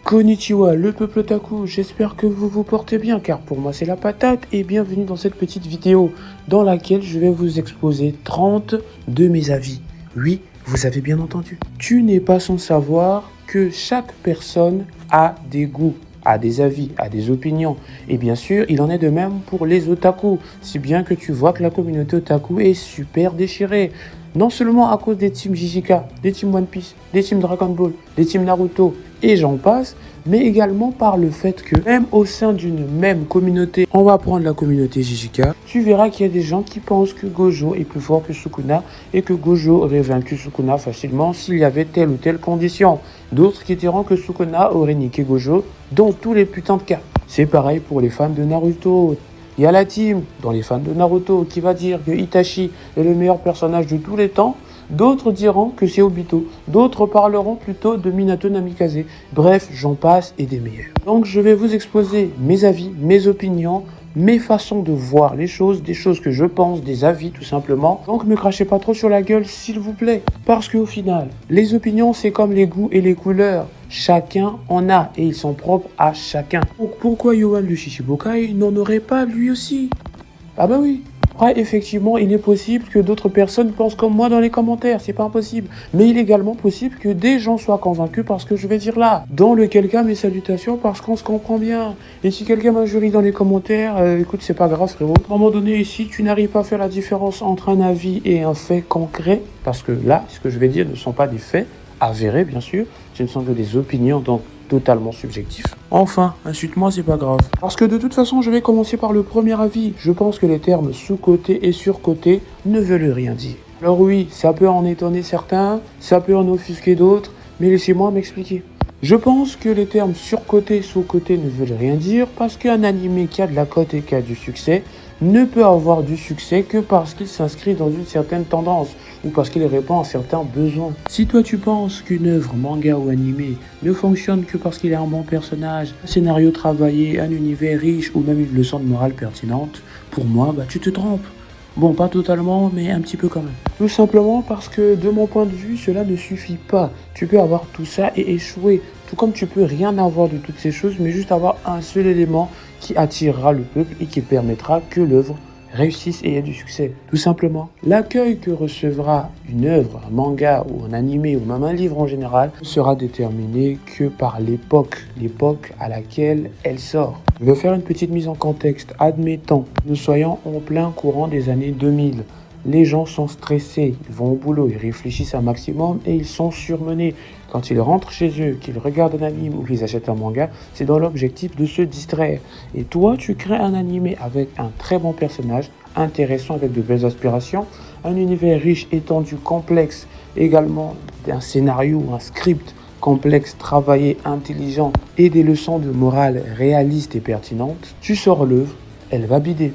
Konnichiwa, le peuple otaku, j'espère que vous vous portez bien car pour moi c'est la patate et bienvenue dans cette petite vidéo dans laquelle je vais vous exposer 30 de mes avis. Oui, vous avez bien entendu. Tu n'es pas sans savoir que chaque personne a des goûts, a des avis, a des opinions. Et bien sûr, il en est de même pour les otaku, si bien que tu vois que la communauté otaku est super déchirée. Non seulement à cause des teams JJK, des teams One Piece, des teams Dragon Ball, des teams Naruto et j'en passe, mais également par le fait que même au sein d'une même communauté, on va prendre la communauté JJK, tu verras qu'il y a des gens qui pensent que Gojo est plus fort que Sukuna et que Gojo aurait vaincu Sukuna facilement s'il y avait telle ou telle condition. D'autres qui diront que Sukuna aurait niqué Gojo dans tous les putains de cas. C'est pareil pour les fans de Naruto. Il y a la team, dans les fans de Naruto, qui va dire que Itachi est le meilleur personnage de tous les temps. D'autres diront que c'est Obito. D'autres parleront plutôt de Minato Namikaze. Bref, j'en passe et des meilleurs. Donc je vais vous exposer mes avis, mes opinions, mes façons de voir les choses, des choses que je pense, des avis tout simplement. Donc ne me crachez pas trop sur la gueule s'il vous plaît. Parce qu'au final, les opinions c'est comme les goûts et les couleurs. Chacun en a et ils sont propres à chacun. Donc pourquoi Yohan le Shichibukai n'en aurait pas lui aussi? Ah bah oui. Après, effectivement, il est possible que d'autres personnes pensent comme moi dans les commentaires, c'est pas impossible. Mais il est également possible que des gens soient convaincus par ce que je vais dire là. Dans lequel cas, mes salutations parce qu'on se comprend bien. Et si quelqu'un m'injurie dans les commentaires, écoute, c'est pas grave frérot. À un moment donné, si tu n'arrives pas à faire la différence entre un avis et un fait concret, parce que là, ce que je vais dire ne sont pas des faits avérés, bien sûr, ce ne sont que des opinions, donc totalement subjectif. Enfin, insulte-moi, c'est pas grave. Parce que de toute façon, je vais commencer par le premier avis. Je pense que les termes sous-coté et sur-coté ne veulent rien dire. Alors oui, ça peut en étonner certains, ça peut en offusquer d'autres, mais laissez-moi m'expliquer. Je pense que les termes surcoté et sous-coté ne veulent rien dire parce qu'un animé qui a de la cote et qui a du succès ne peut avoir du succès que parce qu'il s'inscrit dans une certaine tendance ou parce qu'il répond à certains besoins. Si toi tu penses qu'une œuvre manga ou animé ne fonctionne que parce qu'il a un bon personnage, un scénario travaillé, un univers riche ou même une leçon de morale pertinente, pour moi, tu te trompes. Bon, pas totalement, mais un petit peu quand même. Tout simplement parce que, de mon point de vue, cela ne suffit pas. Tu peux avoir tout ça et échouer. Tout comme tu peux rien avoir de toutes ces choses, mais juste avoir un seul élément qui attirera le peuple et qui permettra que l'œuvre réussisse et ait du succès. Tout simplement, l'accueil que recevra une œuvre, un manga ou un animé ou même un livre en général sera déterminé que par l'époque à laquelle elle sort. Je vais faire une petite mise en contexte. Admettons, nous soyons en plein courant des années 2000. Les gens sont stressés, ils vont au boulot, ils réfléchissent un maximum et ils sont surmenés. Quand ils rentrent chez eux, qu'ils regardent un anime ou qu'ils achètent un manga, c'est dans l'objectif de se distraire. Et toi, tu crées un animé avec un très bon personnage, intéressant avec de belles aspirations, un univers riche, étendu, complexe, également un scénario, un script complexe, travaillé, intelligent et des leçons de morale réalistes et pertinentes. Tu sors l'œuvre, elle va bider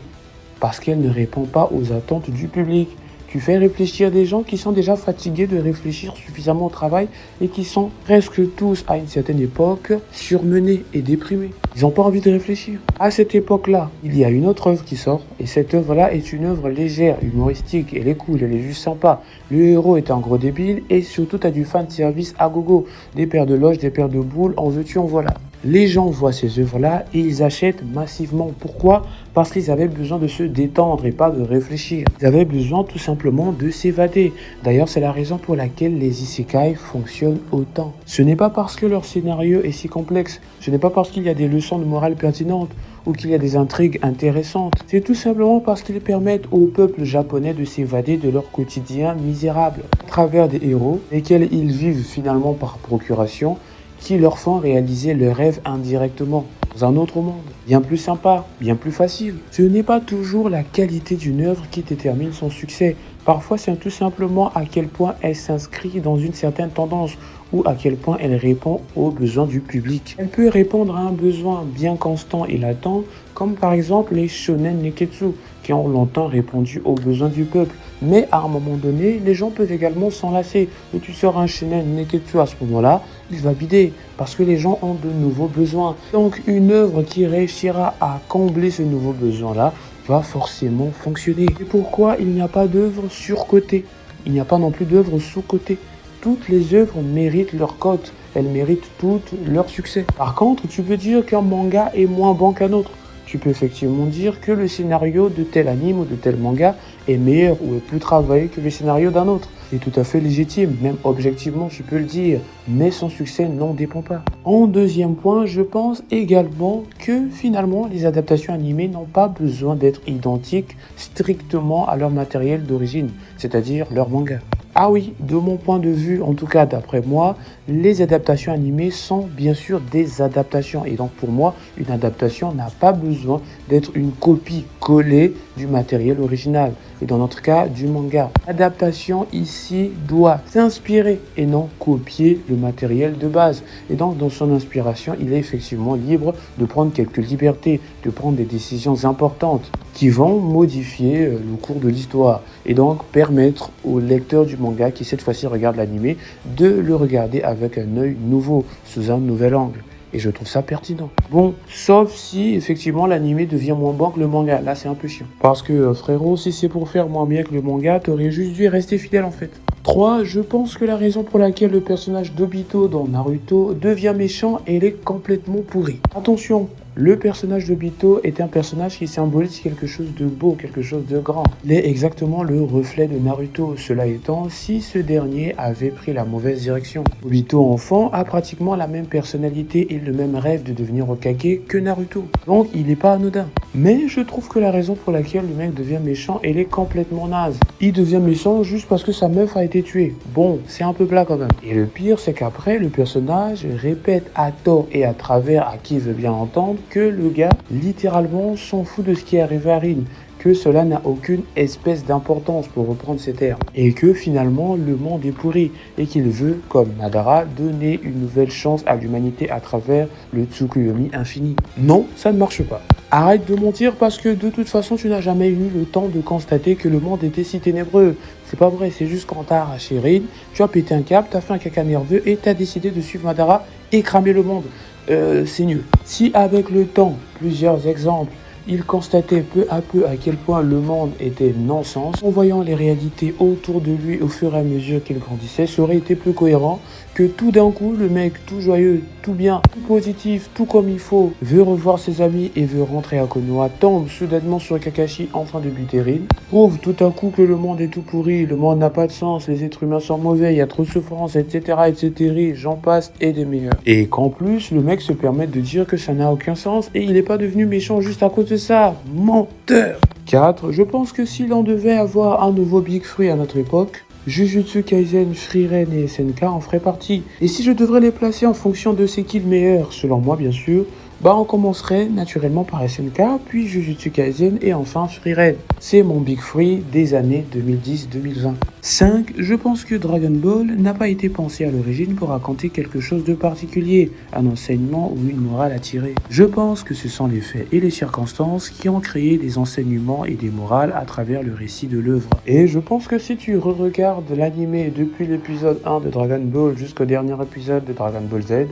parce qu'elle ne répond pas aux attentes du public. Tu fais réfléchir des gens qui sont déjà fatigués de réfléchir suffisamment au travail et qui sont presque tous, à une certaine époque, surmenés et déprimés. Ils n'ont pas envie de réfléchir. À cette époque-là, il y a une autre œuvre qui sort et cette œuvre-là est une œuvre légère, humoristique, elle est cool, elle est juste sympa. Le héros est un gros débile et surtout tu as du fan service à gogo. Des paires de loges, des paires de boules, en veux-tu, en voilà. Les gens voient ces œuvres-là et ils achètent massivement. Pourquoi? Parce qu'ils avaient besoin de se détendre et pas de réfléchir. Ils avaient besoin tout simplement de s'évader. D'ailleurs, c'est la raison pour laquelle les isekai fonctionnent autant. Ce n'est pas parce que leur scénario est si complexe. Ce n'est pas parce qu'il y a des leçons de morale pertinentes ou qu'il y a des intrigues intéressantes. C'est tout simplement parce qu'ils permettent au peuple japonais de s'évader de leur quotidien misérable à travers des héros lesquels ils vivent finalement par procuration, qui leur font réaliser leurs rêves indirectement, dans un autre monde, bien plus sympa, bien plus facile. Ce n'est pas toujours la qualité d'une œuvre qui détermine son succès. Parfois, c'est tout simplement à quel point elle s'inscrit dans une certaine tendance ou à quel point elle répond aux besoins du public. Elle peut répondre à un besoin bien constant et latent, comme par exemple les shonen neketsu, qui ont longtemps répondu aux besoins du peuple. Mais à un moment donné, les gens peuvent également s'enlacer. Et tu sors un shonen neketsu à ce moment-là, il va bider, parce que les gens ont de nouveaux besoins. Donc une œuvre qui réussira à combler ce nouveau besoin-là va forcément fonctionner. Et pourquoi il n'y a pas d'œuvre surcotée? Il n'y a pas non plus d'œuvre sous-cotée. toutes les œuvres méritent leur cote, elles méritent toutes leur succès. Par contre, tu peux dire qu'un manga est moins bon qu'un autre. Tu peux effectivement dire que le scénario de tel anime ou de tel manga est meilleur ou est plus travaillé que le scénario d'un autre. C'est tout à fait légitime, même objectivement tu peux le dire, mais son succès n'en dépend pas. En deuxième point, je pense également que finalement les adaptations animées n'ont pas besoin d'être identiques strictement à leur matériel d'origine, c'est-à-dire leur manga. Ah oui, de mon point de vue, en tout cas d'après moi, les adaptations animées sont bien sûr des adaptations. Et donc pour moi, une adaptation n'a pas besoin d'être une copie collée du matériel original. Et dans notre cas, du manga. L'adaptation ici doit s'inspirer et non copier le matériel de base. Et donc dans son inspiration, il est effectivement libre de prendre quelques libertés, de prendre des décisions importantes qui vont modifier le cours de l'histoire et donc permettre au lecteur du manga qui cette fois-ci regarde l'animé de le regarder avec un œil nouveau, sous un nouvel angle. Et je trouve ça pertinent. Bon, sauf si effectivement l'animé devient moins bon que le manga. Là, c'est un peu chiant. Parce que frérot, si c'est pour faire moins bien que le manga, t'aurais juste dû rester fidèle en fait. 3. Je pense que la raison pour laquelle le personnage d'Obito dans Naruto devient méchant, elle est complètement pourrie. Attention, le personnage d'Obito est un personnage qui symbolise quelque chose de beau, quelque chose de grand. Il est exactement le reflet de Naruto, cela étant si ce dernier avait pris la mauvaise direction. Obito enfant a pratiquement la même personnalité et le même rêve de devenir Hokage que Naruto. Donc il n'est pas anodin. Mais je trouve que la raison pour laquelle le mec devient méchant, elle est complètement naze. Il devient méchant juste parce que sa meuf a été tuée. Bon, c'est un peu plat quand même. Et le pire, c'est qu'après, le personnage répète à tort et à travers à qui veut bien entendre que le gars, littéralement, s'en fout de ce qui est arrivé à Rin, que cela n'a aucune espèce d'importance pour reprendre ces termes, et que finalement le monde est pourri, et qu'il veut, comme Madara, donner une nouvelle chance à l'humanité à travers le Tsukuyomi infini. Non, ça ne marche pas. Arrête de mentir parce que de toute façon tu n'as jamais eu le temps de constater que le monde était si ténébreux. C'est pas vrai, c'est juste quand t'as arraché Rin, tu as pété un câble, t'as fait un caca nerveux et t'as décidé de suivre Madara et cramer le monde. C'est nul. Si avec le temps, plusieurs exemples, il constatait peu à peu à quel point le monde était non-sens, en voyant les réalités autour de lui au fur et à mesure qu'il grandissait, ça aurait été plus cohérent que tout d'un coup, le mec tout joyeux, tout bien, tout positif, tout comme il faut, veut revoir ses amis et veut rentrer à Konoha, tombe soudainement sur Kakashi en train de buter Rin, prouve tout à coup que le monde est tout pourri, le monde n'a pas de sens, les êtres humains sont mauvais, il y a trop de souffrance, etc., etc., j'en passe et des meilleurs. Et qu'en plus, le mec se permet de dire que ça n'a aucun sens et il n'est pas devenu méchant juste à cause de ça. Menteur. 4. Je pense que si l'on devait avoir un nouveau Big Free à notre époque, Jujutsu Kaisen, Frieren et SNK en feraient partie. Et si je devrais les placer en fonction de c'est qui le meilleur, selon moi bien sûr, on commencerait naturellement par SNK, puis Jujutsu Kaisen et enfin Frieren. C'est mon Big Free des années 2010-2020. 5. Je pense que Dragon Ball n'a pas été pensé à l'origine pour raconter quelque chose de particulier, un enseignement ou une morale à tirer. Je pense que ce sont les faits et les circonstances qui ont créé des enseignements et des morales à travers le récit de l'œuvre. Et je pense que si tu re-regardes l'anime depuis l'épisode 1 de Dragon Ball jusqu'au dernier épisode de Dragon Ball Z,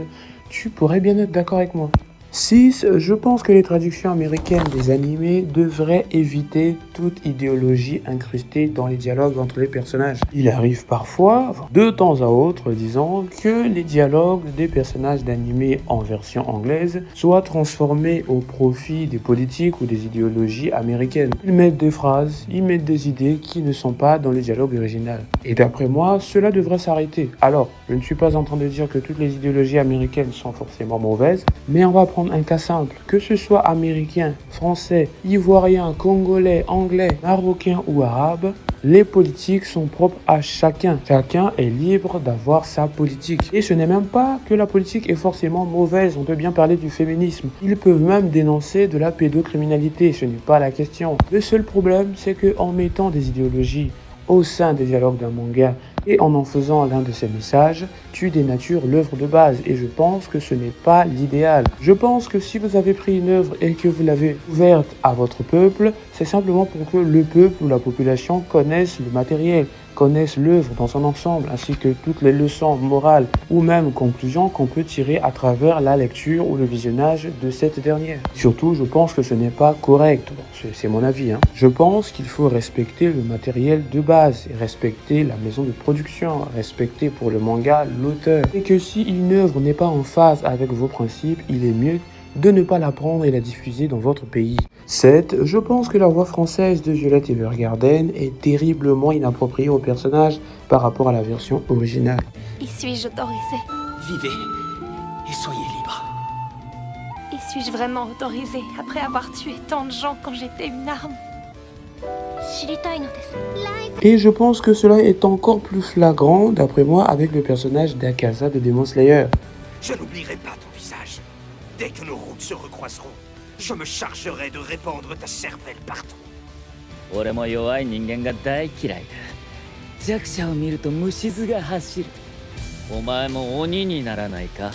tu pourrais bien être d'accord avec moi. 6. Je pense que les traductions américaines des animés devraient éviter toute idéologie incrustée dans les dialogues entre les personnages. Il arrive parfois, de temps à autre, disons, que les dialogues des personnages d'animés en version anglaise soient transformés au profit des politiques ou des idéologies américaines. Ils mettent des phrases, ils mettent des idées qui ne sont pas dans le dialogue original. Et d'après moi, cela devrait s'arrêter. Alors, je ne suis pas en train de dire que toutes les idéologies américaines sont forcément mauvaises, mais on va prendre un cas simple, que ce soit américain, français, ivoirien, congolais, anglais, marocain ou arabe, les politiques sont propres à chacun. Chacun est libre d'avoir sa politique. Et ce n'est même pas que la politique est forcément mauvaise, on peut bien parler du féminisme. Ils peuvent même dénoncer de la pédocriminalité, ce n'est pas la question. Le seul problème, c'est qu'en mettant des idéologies au sein des dialogues d'un manga et en faisant l'un de ces messages, tu dénatures l'œuvre de base et je pense que ce n'est pas l'idéal. Je pense que si vous avez pris une œuvre et que vous l'avez ouverte à votre peuple, c'est simplement pour que le peuple ou la population connaisse le matériel, connaissent l'œuvre dans son ensemble, ainsi que toutes les leçons morales ou même conclusions qu'on peut tirer à travers la lecture ou le visionnage de cette dernière. Surtout, je pense que ce n'est pas correct. Bon, c'est mon avis. Je pense qu'il faut respecter le matériel de base, et respecter la maison de production, respecter pour le manga l'auteur. Et que si une œuvre n'est pas en phase avec vos principes, il est mieux de ne pas la prendre et la diffuser dans votre pays. 7. Je pense que la voix française de Violet Evergarden est terriblement inappropriée au personnage par rapport à la version originale. Y suis-je autorisée? Vivez et soyez libre. Y suis-je vraiment autorisée après avoir tué tant de gens quand j'étais une arme? Et je pense que cela est encore plus flagrant, d'après moi, avec le personnage d'Akaza de Demon Slayer. Je n'oublierai pas ton visage. Dès que nos routes se recroiseront, je me chargerai de répandre ta cervelle partout. 俺も弱い人間が大嫌いだ。弱者を見ると虫唾が走る。お前も鬼にならないか?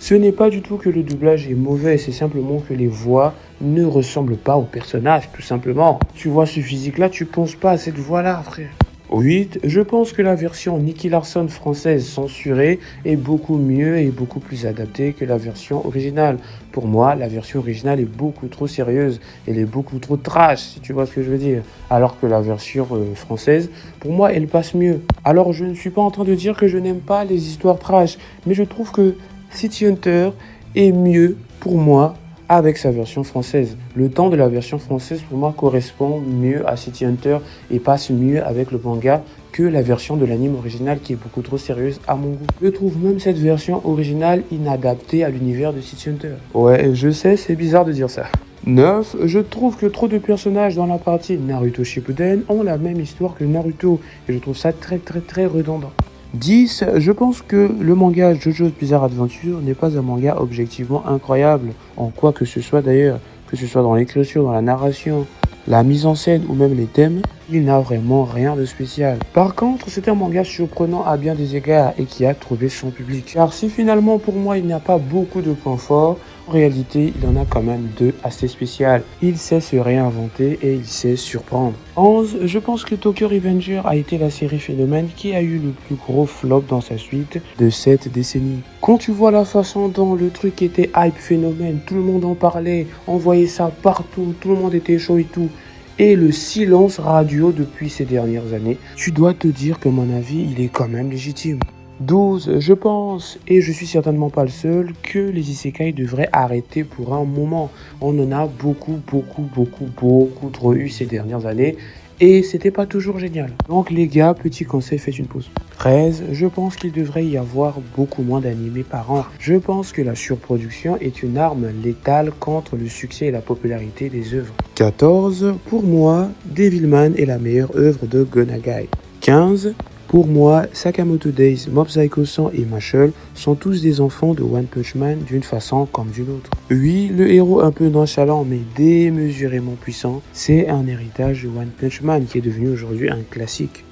Ce n'est pas du tout que le doublage est mauvais, c'est simplement que les voix ne ressemblent pas au personnage, tout simplement. Tu vois ce physique-là, tu penses pas à cette voix-là, frère. 8. Je pense que la version Nicky Larson française censurée est beaucoup mieux et beaucoup plus adaptée que la version originale. Pour moi, la version originale est beaucoup trop sérieuse, elle est beaucoup trop trash, si tu vois ce que je veux dire. Alors que la version française, pour moi, elle passe mieux. Alors je ne suis pas en train de dire que je n'aime pas les histoires trash, mais je trouve que City Hunter est mieux pour moi avec sa version française. Le temps de la version française pour moi correspond mieux à City Hunter et passe mieux avec le manga que la version de l'anime original qui est beaucoup trop sérieuse à mon goût. Je trouve même cette version originale inadaptée à l'univers de City Hunter. Ouais, je sais, c'est bizarre de dire ça. 9. Je trouve que trop de personnages dans la partie Naruto Shippuden ont la même histoire que Naruto et je trouve ça très redondant. 10. Je pense que le manga JoJo's Bizarre Adventure n'est pas un manga objectivement incroyable, en quoi que ce soit d'ailleurs, que ce soit dans l'écriture, dans la narration, la mise en scène ou même les thèmes, il n'a vraiment rien de spécial. Par contre, c'est un manga surprenant à bien des égards et qui a trouvé son public. Car si finalement pour moi il n'y a pas beaucoup de points forts, en réalité il en a quand même deux assez spéciales. Il sait se réinventer et il sait surprendre. 11. Je pense que Tokyo Revenger a été la série phénomène qui a eu le plus gros flop dans sa suite de cette décennie. Quand tu vois la façon dont le truc était hype phénomène, tout le monde en parlait, on voyait ça partout, tout le monde était chaud et tout, et le silence radio depuis ces dernières années, tu dois te dire que mon avis, il est quand même légitime. 12. Je pense, et je suis certainement pas le seul, que les isekai devraient arrêter pour un moment. On en a beaucoup trop eu ces dernières années et c'était pas toujours génial. Donc les gars, petit conseil, faites une pause. 13. Je pense qu'il devrait y avoir beaucoup moins d'animés par an. Je pense que la surproduction est une arme létale contre le succès et la popularité des œuvres. 14. Pour moi, Devilman est la meilleure œuvre de Go Nagai. 15. Pour moi, Sakamoto Days, Mob Psycho 100 et Mashle sont tous des enfants de One Punch Man d'une façon comme d'une autre. Oui, le héros un peu nonchalant mais démesurément puissant, c'est un héritage de One Punch Man qui est devenu aujourd'hui un classique.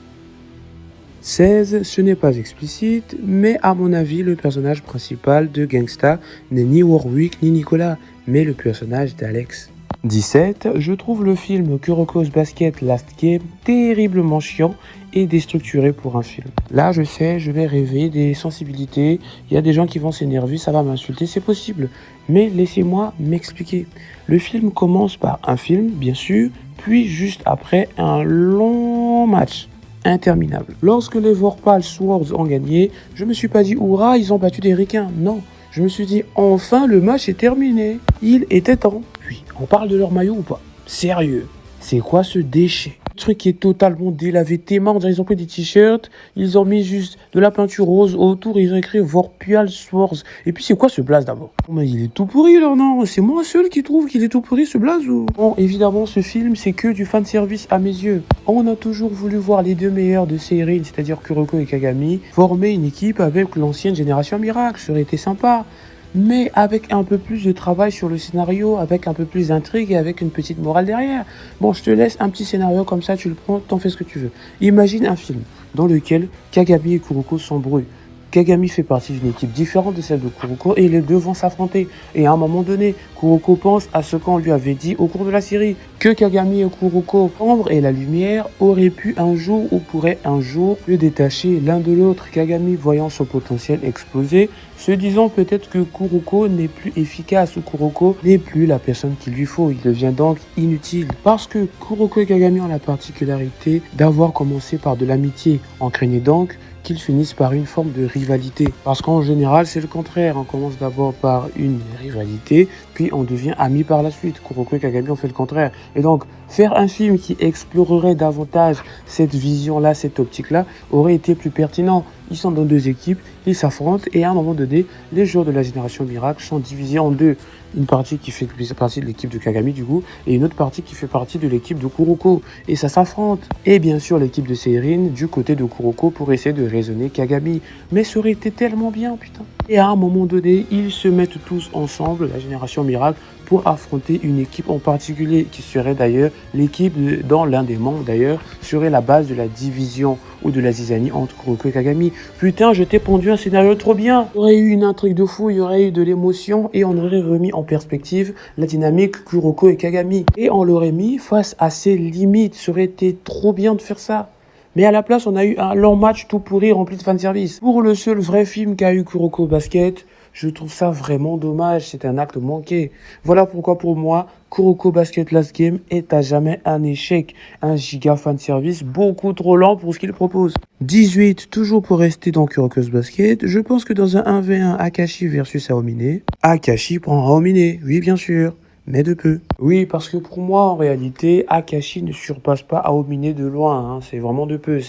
16. Ce n'est pas explicite, mais à mon avis, le personnage principal de Gangsta n'est ni Warwick ni Nicolas, mais le personnage d'Alex. 17. Je trouve le film Kuroko's Basket Last Game terriblement chiant et déstructuré pour un film. Là, je sais, je vais rêver des sensibilités, il y a des gens qui vont s'énerver, ça va m'insulter, c'est possible. Mais laissez-moi m'expliquer. Le film commence par un film, bien sûr, puis juste après un long match interminable. Lorsque les Vorpal Swords ont gagné, je me suis pas dit « Hurrah, ils ont battu des ricains ». Non, je me suis dit « Enfin, le match est terminé. Il était temps ». Puis, on parle de leur maillot ou pas? Sérieux, c'est quoi ce déchet? Le truc qui est totalement délavé, tes mains, ils ont pris des t-shirts, ils ont mis juste de la peinture rose autour, ils ont écrit Vorpal Swords. Et puis c'est quoi ce blaze d'abord? Mais il est tout pourri là, non? C'est moi seul qui trouve qu'il est tout pourri ce blaze ou? Bon, évidemment, ce film, c'est que du fanservice à mes yeux. On a toujours voulu voir les deux meilleurs de Seirin, c'est-à-dire Kuroko et Kagami, former une équipe avec l'ancienne génération Miracle, ça aurait été sympa. Mais avec un peu plus de travail sur le scénario, avec un peu plus d'intrigue et avec une petite morale derrière. Bon, je te laisse un petit scénario comme ça, tu le prends, t'en fais ce que tu veux. Imagine un film dans lequel Kagami et Kuroko s'embrouillent. Kagami fait partie d'une équipe différente de celle de Kuroko et les deux vont s'affronter. Et à un moment donné, Kuroko pense à ce qu'on lui avait dit au cours de la série, que Kagami et Kuroko, l'ombre et la lumière, auraient pu un jour ou pourraient un jour se détacher l'un de l'autre. Kagami, voyant son potentiel exploser, se disant peut-être que Kuroko n'est plus efficace ou Kuroko n'est plus la personne qu'il lui faut. Il devient donc inutile. Parce que Kuroko et Kagami ont la particularité d'avoir commencé par de l'amitié. On craignait donc qu'ils finissent par une forme de rivalité. Parce qu'en général, c'est le contraire. On commence d'abord par une rivalité, puis on devient amis par la suite. Kuroko et Kagami ont fait le contraire. Et donc, faire un film qui explorerait davantage cette vision-là, cette optique-là, aurait été plus pertinent. Ils sont dans deux équipes, ils s'affrontent et à un moment donné, les joueurs de la génération Miracle sont divisés en deux. Une partie qui fait partie de l'équipe de Kagami du coup et une autre partie qui fait partie de l'équipe de Kuroko. Et ça s'affronte. Et bien sûr l'équipe de Seirin du côté de Kuroko pour essayer de raisonner Kagami. Mais ça aurait été tellement bien putain. Et à un moment donné, ils se mettent tous ensemble, la génération Miracle, pour affronter une équipe en particulier qui serait d'ailleurs l'équipe dans l'un des mondes d'ailleurs serait la base de la division ou de la zizanie entre Kuroko et Kagami. Putain, je t'ai pondu un scénario trop bien. Il y aurait eu une intrigue de fou, il y aurait eu de l'émotion et on aurait remis en perspective la dynamique Kuroko et Kagami. Et on l'aurait mis face à ses limites. Ça aurait été trop bien de faire ça. Mais à la place, on a eu un long match tout pourri rempli de fanservice. Pour le seul vrai film qu'a eu Kuroko Basket, je trouve ça vraiment dommage, c'est un acte manqué. Voilà pourquoi pour moi, Kuroko Basket Last Game est à jamais un échec. Un giga fanservice beaucoup trop lent pour ce qu'il propose. 18, toujours pour rester dans Kuroko's Basket, je pense que dans un 1v1 Akashi versus Aomine, Akashi prend Aomine, oui bien sûr. Mais de peu. Oui, parce que pour moi, en réalité, Akashi ne surpasse pas Aomine de loin. Hein. C'est vraiment de peu.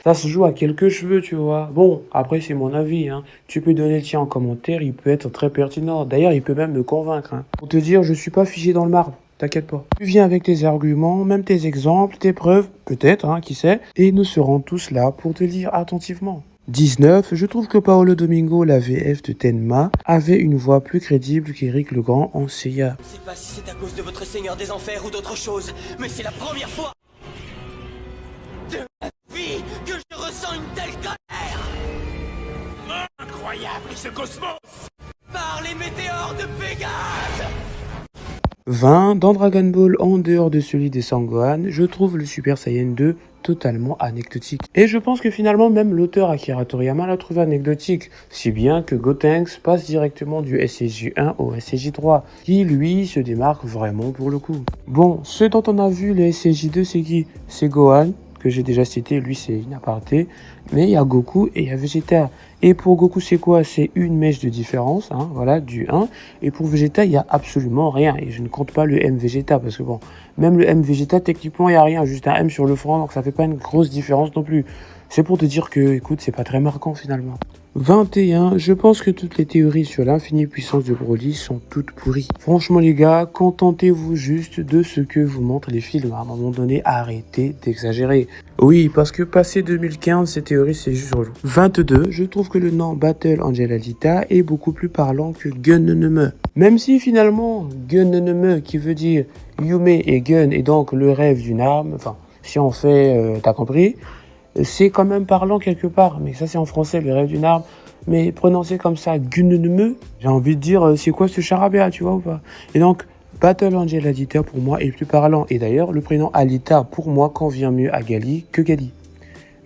Ça se joue à quelques cheveux, tu vois. Bon, après, c'est mon avis. Hein. Tu peux donner le tien en commentaire. Il peut être très pertinent. D'ailleurs, il peut même me convaincre. Hein. Pour te dire, je suis pas figé dans le marbre. T'inquiète pas. Tu viens avec tes arguments, même tes exemples, tes preuves, peut-être, hein, qui sait. Et nous serons tous là pour te lire attentivement. 19, je trouve que Paolo Domingo, la VF de Tenma, avait une voix plus crédible qu'Éric Legrand en Seiya. Je ne sais pas si c'est à cause de votre Seigneur des Enfers ou d'autre chose, mais c'est la première fois de ma vie que je ressens une telle colère. Incroyable ce cosmos! Par les météores de Pégase! 20, dans Dragon Ball, en dehors de celui des Sangohan, je trouve le Super Saiyan 2 totalement anecdotique. Et je pense que finalement, même l'auteur Akira Toriyama l'a trouvé anecdotique, si bien que Gotenks passe directement du SSJ 1 au SSJ 3, qui lui se démarque vraiment pour le coup. Bon, ce dont on a vu le SSJ 2, c'est qui? C'est Gohan, que j'ai déjà cité, lui c'est une aparté, mais il y a Goku et il y a Vegeta. Et pour Goku c'est quoi? C'est une mèche de différence, hein, voilà, du 1. Et pour Vegeta, il n'y a absolument rien. Et je ne compte pas le M Vegeta, parce que bon, même le M Vegeta, techniquement, il n'y a rien, juste un M sur le front, donc ça fait pas une grosse différence non plus. C'est pour te dire que, écoute, c'est pas très marquant finalement. 21, je pense que toutes les théories sur l'infinie puissance de Broly sont toutes pourries. Franchement les gars, contentez-vous juste de ce que vous montrent les films. À un moment donné, arrêtez d'exagérer. Oui, parce que passé 2015, ces théories c'est juste relou. 22, je trouve que le nom Battle Angel Alita est beaucoup plus parlant que Gun-No-Me. Même si finalement, Gun-No-Me qui veut dire Yume et Gun et donc le rêve d'une arme, enfin, si on fait, t'as compris, c'est quand même parlant quelque part, mais ça c'est en français, le rêve d'une arme. Mais prononcé comme ça, Gun-No-Me, j'ai envie de dire, c'est quoi ce charabia, tu vois ou pas? Et donc, Battle Angel Alita pour moi est plus parlant. Et d'ailleurs, le prénom Alita pour moi convient mieux à Gali que Gali.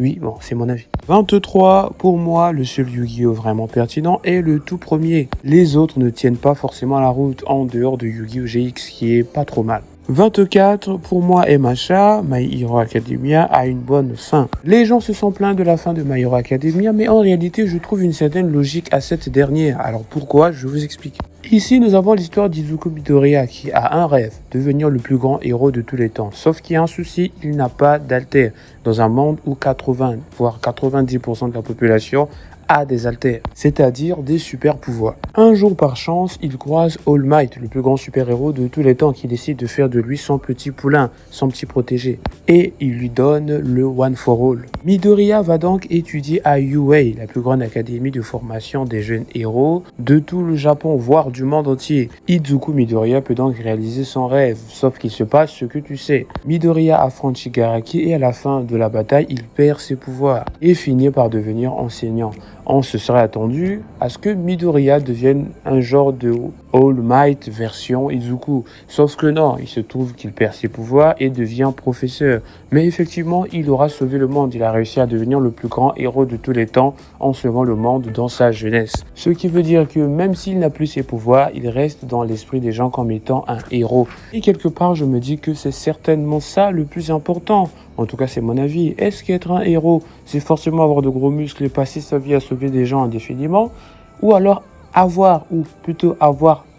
Oui, bon, c'est mon avis. 23, pour moi, le seul Yu-Gi-Oh vraiment pertinent est le tout premier. Les autres ne tiennent pas forcément la route en dehors de Yu-Gi-Oh GX qui est pas trop mal. 24, pour moi, MHA, My Hero Academia, a une bonne fin. Les gens se sont plaints de la fin de My Hero Academia, mais en réalité, je trouve une certaine logique à cette dernière. Alors pourquoi? Je vous explique. Ici, nous avons l'histoire d'Izuku Midoriya qui a un rêve, devenir le plus grand héros de tous les temps. Sauf qu'il y a un souci, il n'a pas d'alter. Dans un monde où 80, voire 90% de la population a des alters, c'est-à-dire des super pouvoirs. Un jour par chance, il croise All Might, le plus grand super-héros de tous les temps, qui décide de faire de lui son petit poulain, son petit protégé. Et il lui donne le One for All. Midoriya va donc étudier à UA, la plus grande académie de formation des jeunes héros de tout le Japon, voire du monde entier. Izuku Midoriya peut donc réaliser son rêve, sauf qu'il se passe ce que tu sais. Midoriya affronte Shigaraki et à la fin de la bataille, il perd ses pouvoirs et finit par devenir enseignant. on se serait attendu à ce que Midoriya devienne un genre de All Might version Izuku. Sauf que non, il se trouve qu'il perd ses pouvoirs et devient professeur. Mais effectivement, il aura sauvé le monde. Il a réussi à devenir le plus grand héros de tous les temps en sauvant le monde dans sa jeunesse. Ce qui veut dire que même s'il n'a plus ses pouvoirs, il reste dans l'esprit des gens comme étant un héros. Et quelque part, je me dis que c'est certainement ça le plus important. En tout cas, c'est mon avis. Est-ce qu'être un héros, c'est forcément avoir de gros muscles et passer sa vie à sauver des gens indéfiniment? Ou alors avoir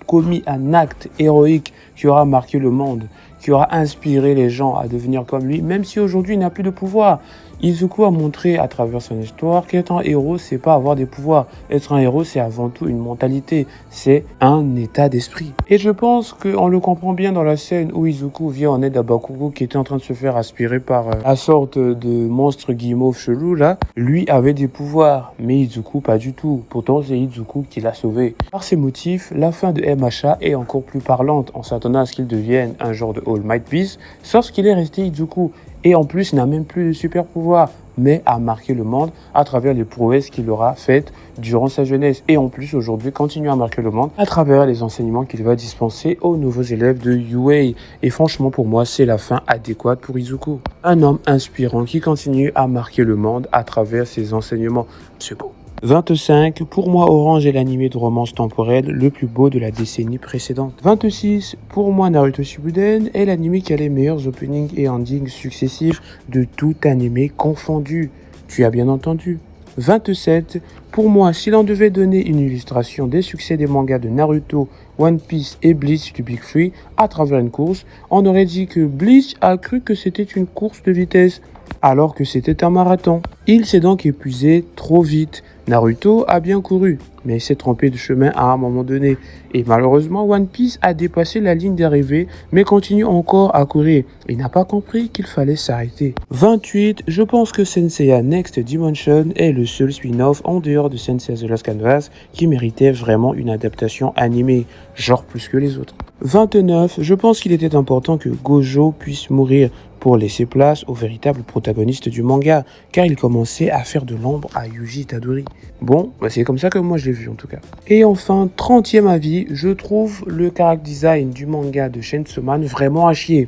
commis un acte héroïque qui aura marqué le monde, qui aura inspiré les gens à devenir comme lui, même si aujourd'hui il n'a plus de pouvoir. Izuku a montré à travers son histoire qu'être un héros, c'est pas avoir des pouvoirs. Être un héros, c'est avant tout une mentalité, c'est un état d'esprit. Et je pense qu'on le comprend bien dans la scène où Izuku vient en aide à Bakugo qui était en train de se faire aspirer par la sorte de monstre guimauve chelou là. Lui avait des pouvoirs, mais Izuku pas du tout. Pourtant, c'est Izuku qui l'a sauvé. Par ces motifs, la fin de MHA est encore plus parlante en s'attendant à ce qu'il devienne un genre de All Might Beast, sauf qu'il est resté Izuku. Et en plus, il n'a même plus de super pouvoir, mais a marqué le monde à travers les prouesses qu'il aura faites durant sa jeunesse. Et en plus, aujourd'hui, continue à marquer le monde à travers les enseignements qu'il va dispenser aux nouveaux élèves de UA. Et franchement, pour moi, c'est la fin adéquate pour Izuku. Un homme inspirant qui continue à marquer le monde à travers ses enseignements. C'est beau. 25, pour moi Orange est l'animé de romance temporelle le plus beau de la décennie précédente. 26, pour moi Naruto Shippuden est l'animé qui a les meilleurs openings et endings successifs de tout animé confondu. Tu as bien entendu. 27, pour moi, si l'on devait donner une illustration des succès des mangas de Naruto, One Piece et Bleach du Big Three à travers une course, on aurait dit que Bleach a cru que c'était une course de vitesse, alors que c'était un marathon. Il s'est donc épuisé trop vite. Naruto a bien couru, mais il s'est trompé de chemin à un moment donné. Et malheureusement, One Piece a dépassé la ligne d'arrivée, mais continue encore à courir. Il n'a pas compris qu'il fallait s'arrêter. 28, je pense que Senseiya Next Dimension est le seul spin-off en dehors de Senseiya The Last Canvas qui méritait vraiment une adaptation animée, genre plus que les autres. 29, je pense qu'il était important que Gojo puisse mourir pour laisser place au véritable protagoniste du manga, car il commençait à faire de l'ombre à Yuji Itadori. Bon, c'est comme ça que moi je l'ai vu en tout cas. Et enfin, 30e avis, je trouve le character design du manga de Chainsaw Man vraiment à chier.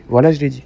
Voilà, je l'ai dit.